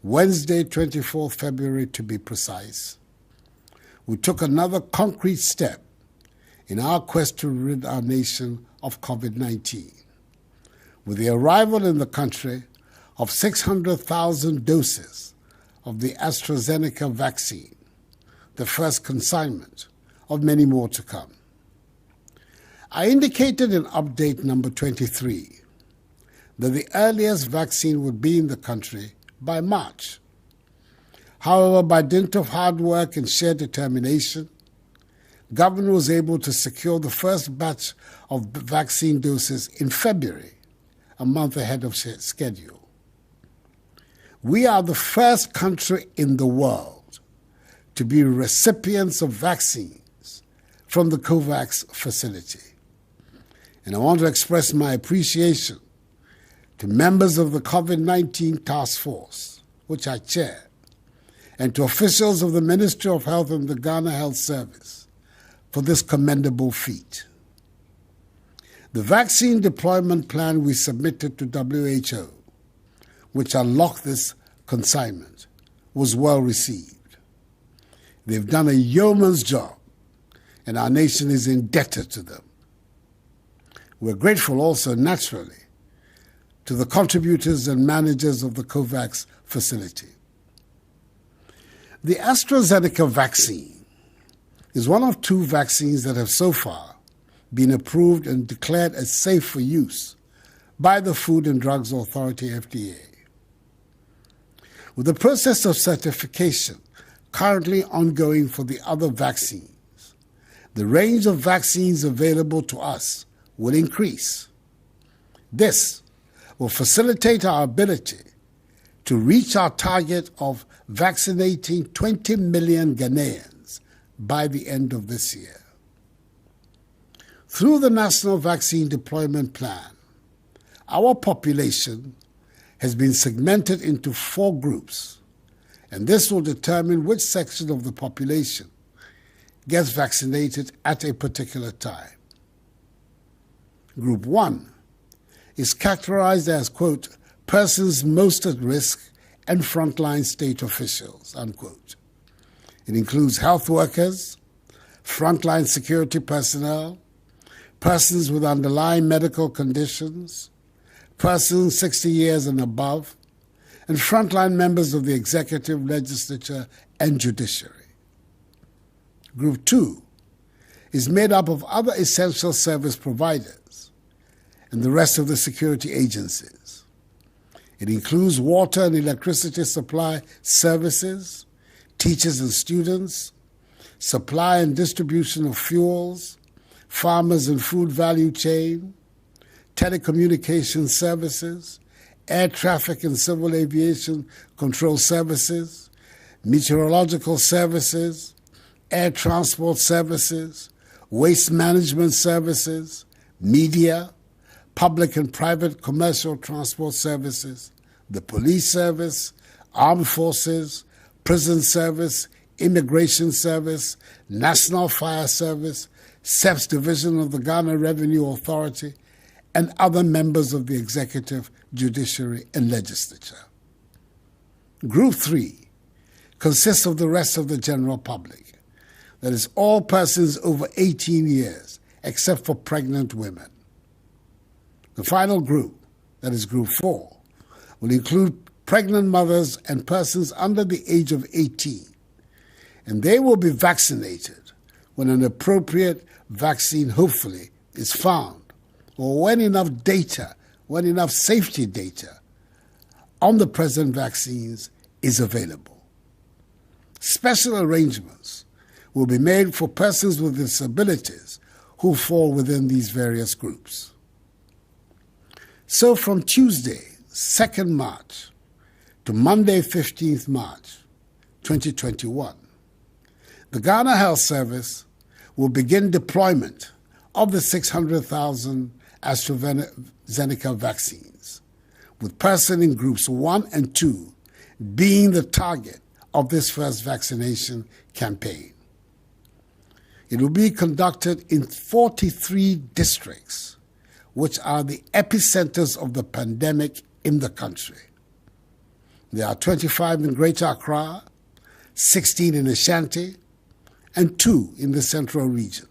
Wednesday, 24th February to be precise, we took another concrete step in our quest to rid our nation of COVID-19, with the arrival in the country of 600,000 doses of the AstraZeneca vaccine, the first consignment of many more to come. I indicated in update number 23 that the earliest vaccine would be in the country by March. However, by dint of hard work and sheer determination, government was able to secure the first batch of vaccine doses in February, a month ahead of schedule. We are the first country in the world to be recipients of vaccines from the COVAX facility. And I want to express my appreciation to members of the COVID-19 task force, which I chair, and to officials of the Ministry of Health and the Ghana Health Service for this commendable feat. The vaccine deployment plan we submitted to WHO, which unlocked this consignment, was well received. They've done a yeoman's job, and our nation is indebted to them. We're grateful also, naturally, to the contributors and managers of the COVAX facility. The AstraZeneca vaccine is one of two vaccines that have so far been approved and declared as safe for use by the Food and Drugs Authority, FDA. With the process of certification currently ongoing for the other vaccines, the range of vaccines available to us will increase. This will facilitate our ability to reach our target of vaccinating 20 million Ghanaians by the end of this year. Through the National Vaccine Deployment Plan, our population has been segmented into 4 groups, and this will determine which section of the population gets vaccinated at a particular time. Group 1 is characterized as, quote, persons most at risk and frontline state officials, unquote. It includes health workers, frontline security personnel, persons with underlying medical conditions, persons 60 years and above, and frontline members of the executive, legislature, and judiciary. Group 2 is made up of other essential service providers and the rest of the security agencies. It includes water and electricity supply services, teachers and students, supply and distribution of fuels, farmers and food value chain, telecommunications services, air traffic and civil aviation control services, meteorological services, air transport services, waste management services, media, public and private commercial transport services, the police service, armed forces, prison service, immigration service, national fire service, SEPS division of the Ghana Revenue Authority, and other members of the executive, judiciary, and legislature. Group 3 consists of the rest of the general public, that is, all persons over 18 years, except for pregnant women. The final group, that is Group 4, will include pregnant mothers and persons under the age of 18, and they will be vaccinated when an appropriate vaccine, hopefully, is found, or when enough safety data on the present vaccines is available. Special arrangements will be made for persons with disabilities who fall within these various groups. So from Tuesday, 2nd March, to Monday, 15th March, 2021, the Ghana Health Service will begin deployment of the 600,000 AstraZeneca vaccines, with persons in groups 1 and 2 being the target of this first vaccination campaign. It will be conducted in 43 districts, which are the epicenters of the pandemic in the country. There are 25 in Greater Accra, 16 in Ashanti, and 2 in the Central Region.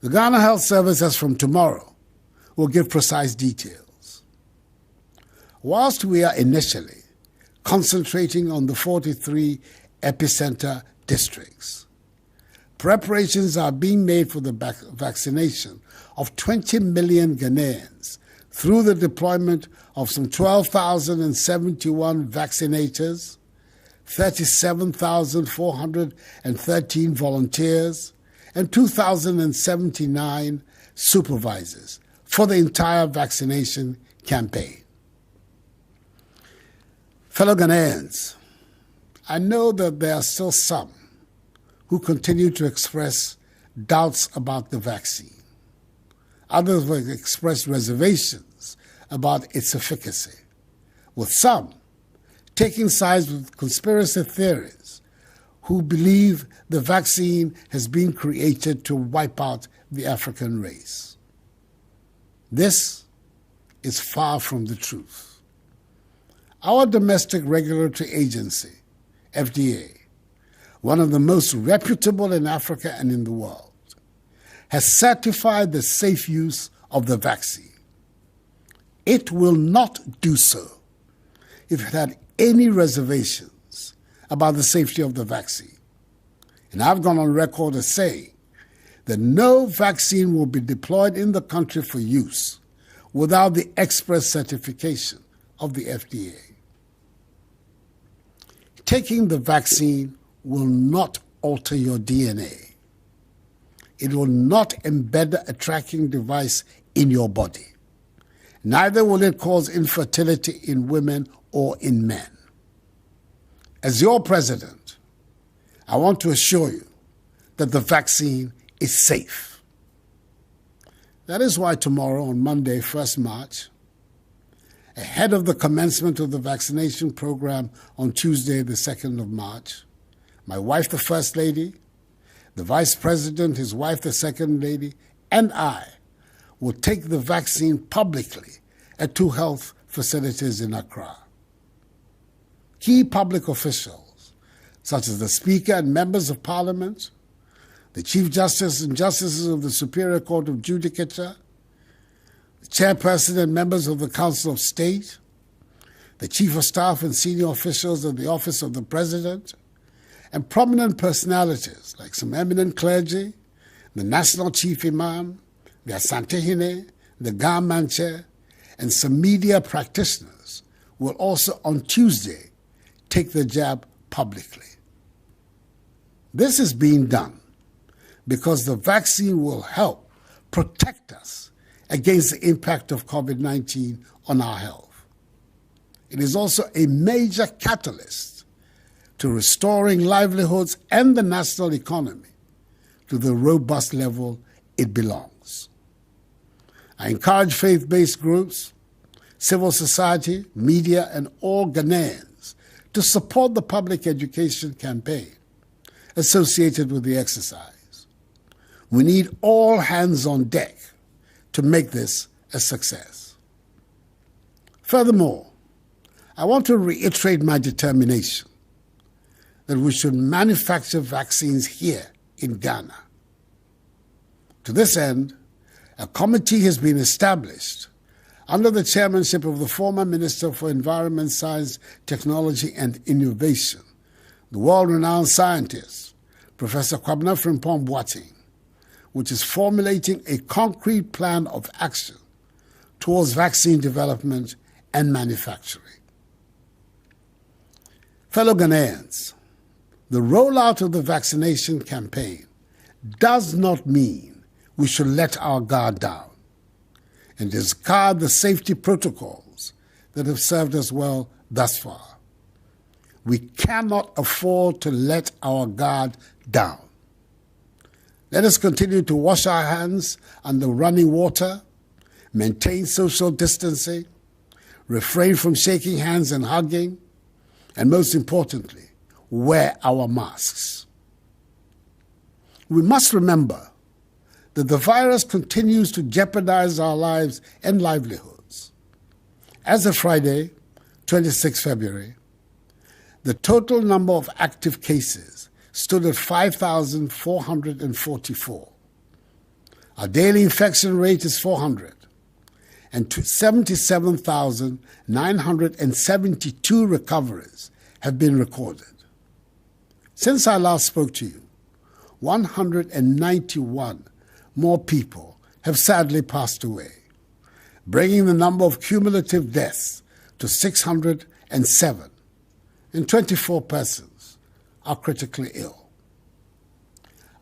The Ghana Health Service, as from tomorrow, will give precise details. Whilst we are initially concentrating on the 43 epicenter districts, preparations are being made for the vaccination of 20 million Ghanaians through the deployment of some 12,071 vaccinators, 37,413 volunteers, and 2,079 supervisors for the entire vaccination campaign. Fellow Ghanaians, I know that there are still some who continue to express doubts about the vaccine. Others will express reservations about its efficacy, with some taking sides with conspiracy theories who believe the vaccine has been created to wipe out the African race. This is far from the truth. Our domestic regulatory agency, FDA, one of the most reputable in Africa and in the world, has certified the safe use of the vaccine. It will not do so if it had any reservations about the safety of the vaccine. And I've gone on record as saying that no vaccine will be deployed in the country for use without the express certification of the FDA. Taking the vaccine will not alter your DNA. It will not embed a tracking device in your body. Neither will it cause infertility in women or in men. As your president, I want to assure you that the vaccine is safe. That is why tomorrow, on Monday, 1st March, ahead of the commencement of the vaccination program on Tuesday, the 2nd of March, my wife, the First Lady, the Vice President, his wife, the Second Lady, and I will take the vaccine publicly at 2 health facilities in Accra. Key public officials, such as the Speaker and members of Parliament, the Chief Justice and Justices of the Superior Court of Judicature, the Chairperson and members of the Council of State, the Chief of Staff and senior officials of the Office of the President, and prominent personalities like some eminent clergy, the National Chief Imam, the Asantehene, the Garmanche, and some media practitioners will also on Tuesday take the jab publicly. This is being done because the vaccine will help protect us against the impact of COVID-19 on our health. It is also a major catalyst to restoring livelihoods and the national economy to the robust level it belongs. I encourage faith-based groups, civil society, media, and all Ghanaians to support the public education campaign associated with the exercise. We need all hands on deck to make this a success. Furthermore, I want to reiterate my determination that we should manufacture vaccines here in Ghana. To this end, a committee has been established under the chairmanship of the former Minister for Environment, Science, Technology and Innovation, the world-renowned scientist, Professor Kwabena Frimpong-Boateng, which is formulating a concrete plan of action towards vaccine development and manufacturing. Fellow Ghanaians, the rollout of the vaccination campaign does not mean we should let our guard down and discard the safety protocols that have served us well thus far. We cannot afford to let our guard down. Let us continue to wash our hands under running water, maintain social distancing, refrain from shaking hands and hugging, and most importantly, wear our masks. We must remember that the virus continues to jeopardize our lives and livelihoods. As of Friday, 26 February, the total number of active cases stood at 5,444. Our daily infection rate is 400, and 77,972 recoveries have been recorded. Since I last spoke to you, 191 more people have sadly passed away, bringing the number of cumulative deaths to 607, and 24 persons are critically ill.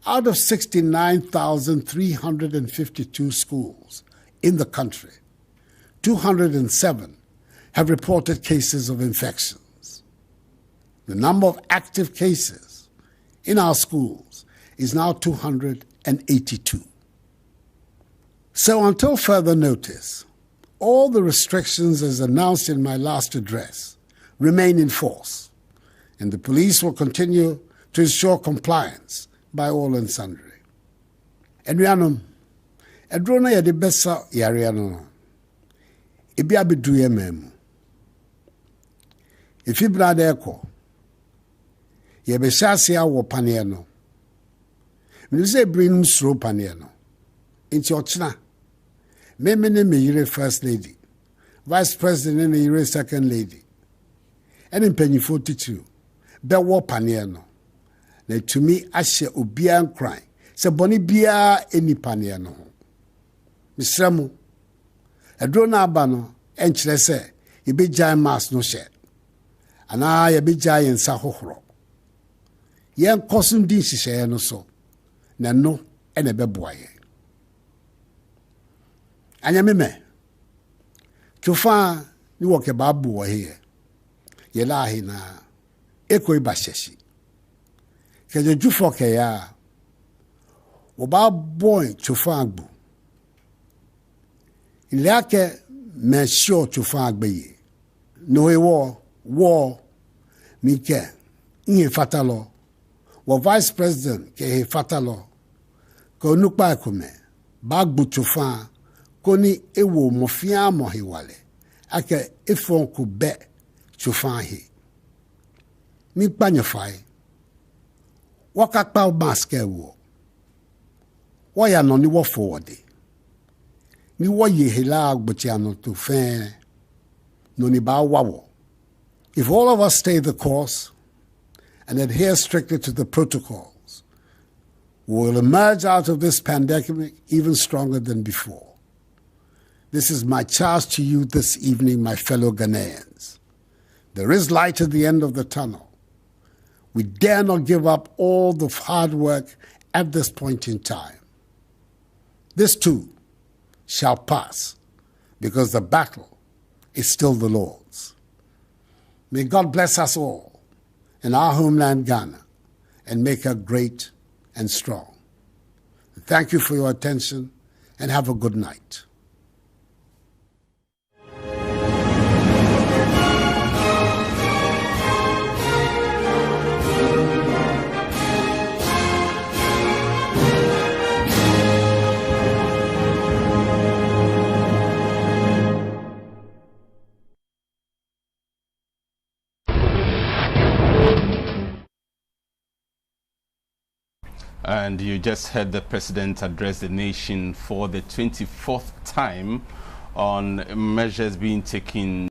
Out of 69,352 schools in the country, 207 have reported cases of infections. The number of active cases in our schools is now 282. So until further notice, all the restrictions as announced in my last address remain in force, and the police will continue to ensure compliance by all and sundry. Enuanom, edro na yɛde bɛsa yare no ebi abedu yɛ memu. Efi brada ɛkɔ, yɛbɛhyɛ ase awɔ paneɛ no. Menim sɛ ebiri suro paneɛ no. Nti ɔkyena, meme ne me yere First Lady, Vice President ne yere Second Lady, ɛne mpanyinfoɔ titiriw bɛwɔ paneɛ no. Na tumi ahyɛ obiara nkran sɛ bɔne biara ɛni paneɛ no ho. Mesrɛ mo, ɛduro no aba no ɛnkyerɛ sɛ yɛbɛgyae mask no hyɛ anaa yɛbɛgyae yɛn nsa hohoro. Yɛnkɔ so ndi nhyehyɛeɛ no so, na no ɛna ɛbɛboa yɛn. Anyameme, tufa ni woke babu wa hiye, yelahi na eko ibasheshi. Keje jufo ke ya, waba boy tufa agbu. Ile ake mensio tufa agbeye. No wo, mike, inye fatalo. Wa Vice President ke he fatalo. Ko nukpa ekume, bagbu tufa koni ewo mofia mohiwale ake efon ko be chufanhi mi panyafai wakakpa mask ewo wo ya no ni wo forward ni wo ye hela agbochi ano to fe no ni ba wawo. If all of us stay the course and adhere strictly to the protocols, we will emerge out of this pandemic even stronger than before. This is my charge to you this evening, my fellow Ghanaians. There is light at the end of the tunnel. We dare not give up all the hard work at this point in time. This too shall pass, because the battle is still the Lord's. May God bless us all in our homeland Ghana and make her great and strong. Thank you for your attention and have a good night. And you just heard the President address the nation for the 24th time on measures being taken